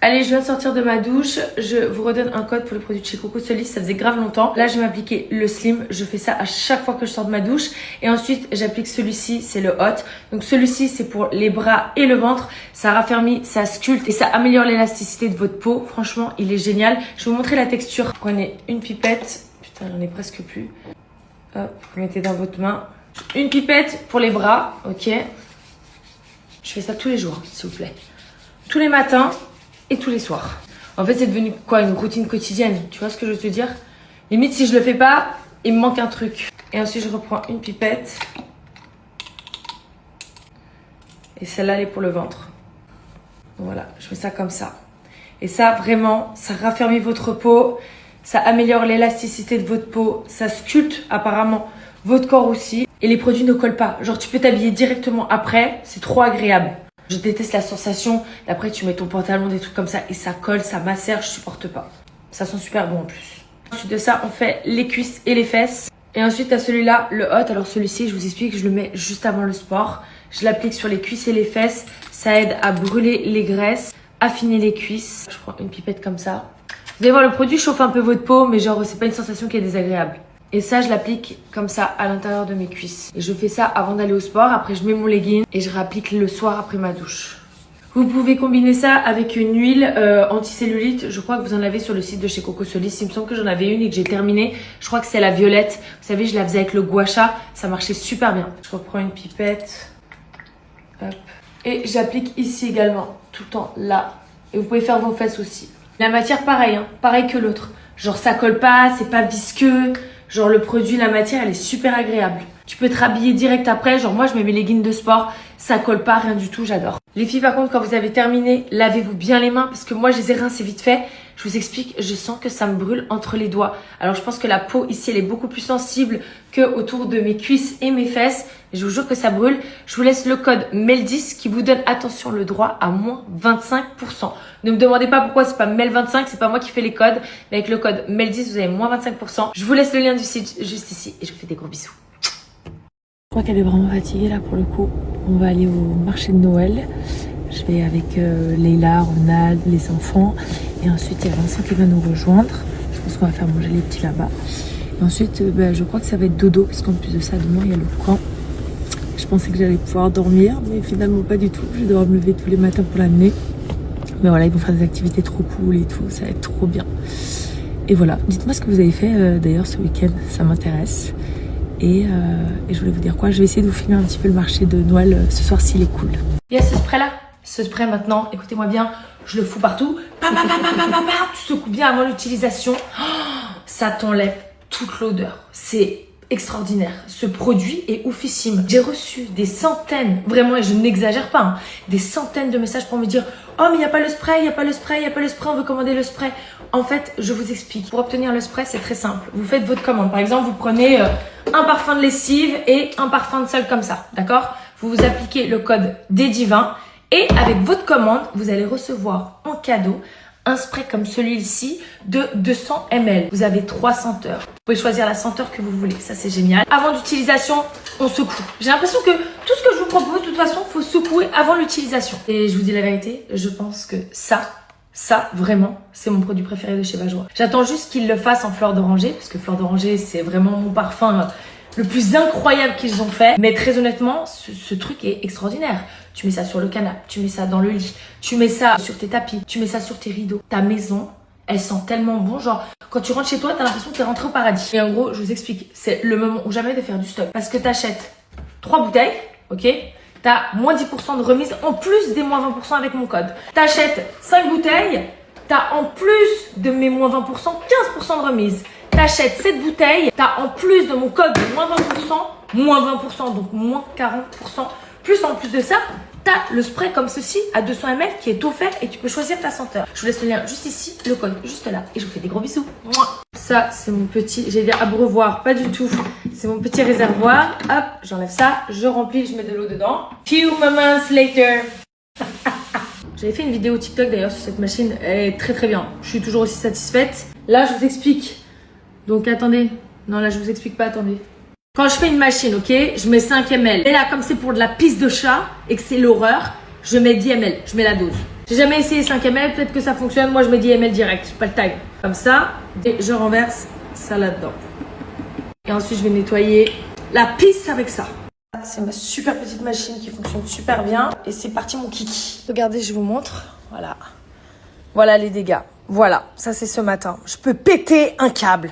Allez, je viens de sortir de ma douche. Je vous redonne un code pour le produit de chez Coco Solis. Ça faisait grave longtemps. Là, je vais m'appliquer le Slim. Je fais ça à chaque fois que je sors de ma douche. Et ensuite, j'applique celui-ci. C'est le Hot. Donc, celui-ci, c'est pour les bras et le ventre. Ça raffermit, ça sculpte et ça améliore l'élasticité de votre peau. Franchement, il est génial. Je vais vous montrer la texture. Prenez une pipette. Putain, j'en ai presque plus. Hop, vous mettez dans votre main. Une pipette pour les bras. Ok. Je fais ça tous les jours, s'il vous plaît. Tous les matins. Et tous les soirs. En fait, c'est devenu quoi? Une routine quotidienne. Tu vois ce que je veux te dire? Limite, si je le fais pas, il me manque un truc. Et ensuite, je reprends une pipette. Et celle-là, elle est pour le ventre. Voilà, je fais ça comme ça. Et ça, vraiment, ça raffermit votre peau. Ça améliore l'élasticité de votre peau. Ça sculpte, apparemment, votre corps aussi. Et les produits ne collent pas. Genre, tu peux t'habiller directement après. C'est trop agréable. Je déteste la sensation. Et après, tu mets ton pantalon, des trucs comme ça. Et ça colle, ça macère. Je supporte pas. Ça sent super bon en plus. Ensuite de ça, on fait les cuisses et les fesses. Et ensuite, à celui-là, le Hot. Alors celui-ci, je vous explique, je le mets juste avant le sport. Je l'applique sur les cuisses et les fesses. Ça aide à brûler les graisses, affiner les cuisses. Je prends une pipette comme ça. Vous allez voir, le produit chauffe un peu votre peau. Mais genre, c'est pas une sensation qui est désagréable. Et ça, je l'applique comme ça à l'intérieur de mes cuisses. Et je fais ça avant d'aller au sport. Après, je mets mon legging et je réapplique le soir après ma douche. Vous pouvez combiner ça avec une huile anticellulite. Je crois que vous en avez sur le site de chez Coco Solis. Il me semble que j'en avais une et que j'ai terminée. Je crois que c'est la violette. Vous savez, je la faisais avec le gua sha. Ça marchait super bien. Je reprends une pipette. Hop. Et j'applique ici également. Tout le temps là. Et vous pouvez faire vos fesses aussi. La matière, pareil. Hein, pareil que l'autre. Genre, ça colle pas. C'est pas visqueux. Genre le produit, la matière, elle est super agréable. Tu peux te rhabiller direct après. Genre moi, je mets mes leggings de sport. Ça colle pas, rien du tout, j'adore. Les filles, par contre, quand vous avez terminé, lavez-vous bien les mains parce que moi, je les ai rincées vite fait. Je vous explique, je sens que ça me brûle entre les doigts. Alors, je pense que la peau ici, elle est beaucoup plus sensible que autour de mes cuisses et mes fesses. Je vous jure que ça brûle. Je vous laisse le code MEL10 qui vous donne, attention, le droit à moins 25%. Ne me demandez pas pourquoi c'est pas MEL25, c'est pas moi qui fais les codes. Mais avec le code MEL10, vous avez moins 25%. Je vous laisse le lien du site juste ici et je vous fais des gros bisous. Je crois qu'elle est vraiment fatiguée là pour le coup. On va aller au marché de Noël. Je vais avec Leïla, Ronald, les enfants. Et ensuite, il y a Vincent qui va nous rejoindre. Je pense qu'on va faire manger les petits là-bas. Et ensuite, je crois que ça va être dodo. Parce qu'en plus de ça, demain, il y a le camp. Je pensais que j'allais pouvoir dormir. Mais finalement, pas du tout. Je vais devoir me lever tous les matins pour l'amener. Mais voilà, ils vont faire des activités trop cool et tout. Ça va être trop bien. Et voilà. Dites-moi ce que vous avez fait d'ailleurs ce week-end. Ça m'intéresse. Et je voulais vous dire quoi. Je vais essayer de vous filmer un petit peu le marché de Noël ce soir s'il est cool. Il y a ce spray là. Ce spray maintenant, écoutez-moi bien, je le fous partout. Tu secoues bien avant l'utilisation. Oh, ça t'enlève toute l'odeur. C'est extraordinaire. Ce produit est oufissime. J'ai reçu des centaines, vraiment, et je n'exagère pas, hein, des centaines de messages pour me dire « Oh, mais il n'y a pas le spray, il n'y a pas le spray, il n'y a pas le spray, on veut commander le spray. » En fait, je vous explique. Pour obtenir le spray, c'est très simple. Vous faites votre commande. Par exemple, vous prenez un parfum de lessive et un parfum de sol comme ça, d'accord? Vous vous appliquez le code DEDIVIN et avec votre commande, vous allez recevoir en cadeau un spray comme celui-ci de 200 ml. Vous avez 3 senteurs. Vous pouvez choisir la senteur que vous voulez. Ça, c'est génial. Avant l'utilisation, on secoue. J'ai l'impression que tout ce que je vous propose, de toute façon, il faut secouer avant l'utilisation. Et je vous dis la vérité, je pense que ça, vraiment, c'est mon produit préféré de chez Vajoie. J'attends juste qu'ils le fassent en fleur d'oranger, parce que fleur d'oranger, c'est vraiment mon parfum le plus incroyable qu'ils ont fait. Mais très honnêtement, ce truc est extraordinaire. Tu mets ça sur le canapé, tu mets ça dans le lit, tu mets ça sur tes tapis, tu mets ça sur tes rideaux. Ta maison, elle sent tellement bon. Genre, quand tu rentres chez toi, t'as l'impression que t'es rentré au paradis. Et en gros, je vous explique, c'est le moment ou jamais de faire du stock. Parce que t'achètes 3 bouteilles, ok? T'as moins 10% de remise en plus des moins 20% avec mon code. T'achètes 5 bouteilles, t'as en plus de mes moins 20%, 15% de remise. T'achètes 7 bouteilles, t'as en plus de mon code de moins 20%, donc moins 40%. Plus en plus de ça, t'as le spray comme ceci à 200 ml qui est offert et tu peux choisir ta senteur. Je vous laisse le lien juste ici, le code juste là. Et je vous fais des gros bisous. Mouah. Ça, c'est mon petit, j'allais dire abreuvoir, pas du tout. C'est mon petit réservoir. Hop, j'enlève ça, je remplis, je mets de l'eau dedans. Few moments later. J'avais fait une vidéo TikTok d'ailleurs sur cette machine. Elle est très très bien. Je suis toujours aussi satisfaite. Là, je vous explique. Donc attendez. Non, là, je vous explique pas, attendez. Quand je fais une machine, ok, je mets 5 ml. Et là, comme c'est pour de la pisse de chat et que c'est l'horreur, je mets 10 ml. Je mets la dose. J'ai jamais essayé 5 ml, peut-être que ça fonctionne. Moi, je mets 10 ml direct, j'ai pas le time. Comme ça, et je renverse ça là-dedans. Et ensuite, je vais nettoyer la pisse avec ça. C'est ma super petite machine qui fonctionne super bien. Et c'est parti mon kiki. Regardez, je vous montre. Voilà. Voilà les dégâts. Voilà, ça c'est ce matin. Je peux péter un câble.